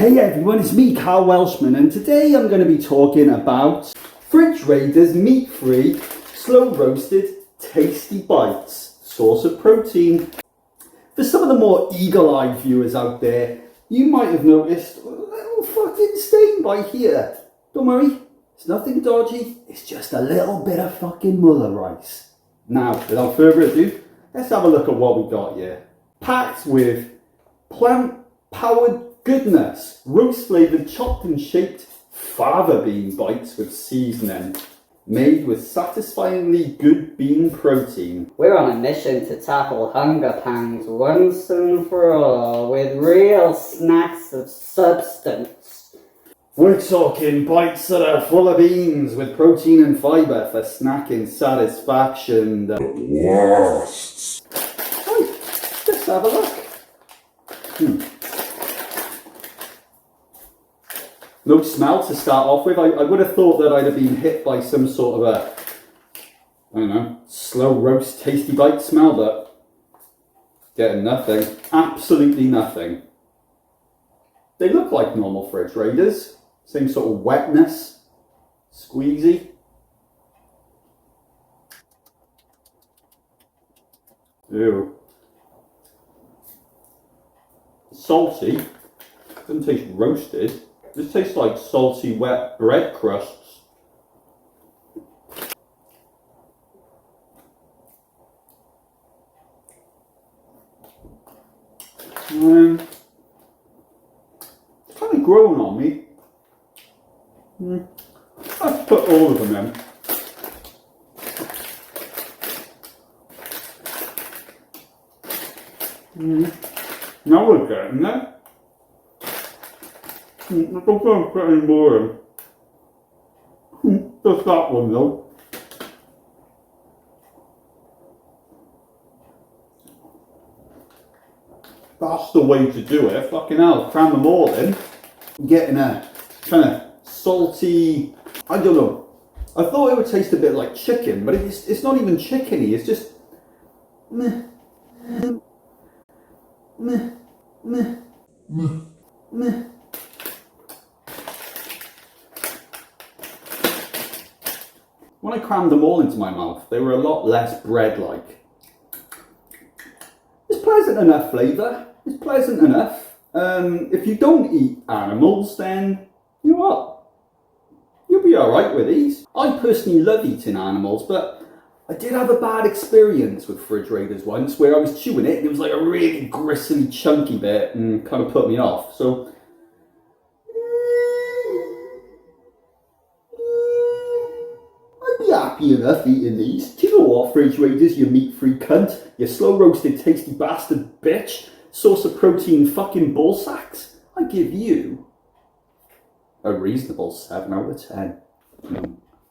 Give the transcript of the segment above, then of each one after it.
Hey everyone, it's me, Karl Welshman, and today I'm going to be talking about Fridge Raiders meat-free, slow-roasted, tasty bites, source of protein. For some of the more eagle-eyed viewers out there, you might have noticed a little fucking stain by here. Don't worry, it's nothing dodgy, it's just a little bit of fucking mullah rice. Now, without further ado, let's have a look at what we got here. Packed with plant-powered goodness, roast flavoured, chopped and shaped fava bean bites with seasoning, made with satisfyingly good bean protein. We're on a mission to tackle hunger pangs once and for all with real snacks of substance. We're talking bites that are full of beans with protein and fibre for snacking satisfaction that lasts. Right, let's have a look. No smell to start off with. I would have thought that I'd have been hit by some sort of a, I don't know, slow roast tasty bite smell, but getting nothing. Absolutely nothing. They look like normal Fridge Raiders. Same sort of wetness. Squeezy. Ew. Salty. Doesn't taste roasted. This tastes like salty, wet bread crusts. It's kind of growing on me. Let's put all of them in. Now we're getting there. I don't think I'm putting more in. Just that one though. That's the way to do it. Fucking hell, cram them all in. Getting a kind of salty, I don't know. I thought it would taste a bit like chicken, but it's not even chickeny. It's just meh. When I crammed them all into my mouth, they were a lot less bread-like. It's pleasant enough flavour. It's pleasant enough. If you don't eat animals, then you know what? You'll be alright with these. I personally love eating animals, but I did have a bad experience with Fridge Raiders once where I was chewing it and it was like a really gristly, chunky bit and kind of put me off. So happy enough eating these. Do you know what, Fridge Raiders, you meat-free cunt? You slow-roasted, tasty bastard bitch. Source of protein fucking ball sacks. I give you a reasonable 7 out of 10.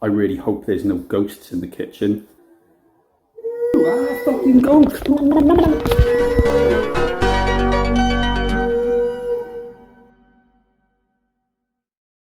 I really hope there's no ghosts in the kitchen. Ooh, fucking ghost.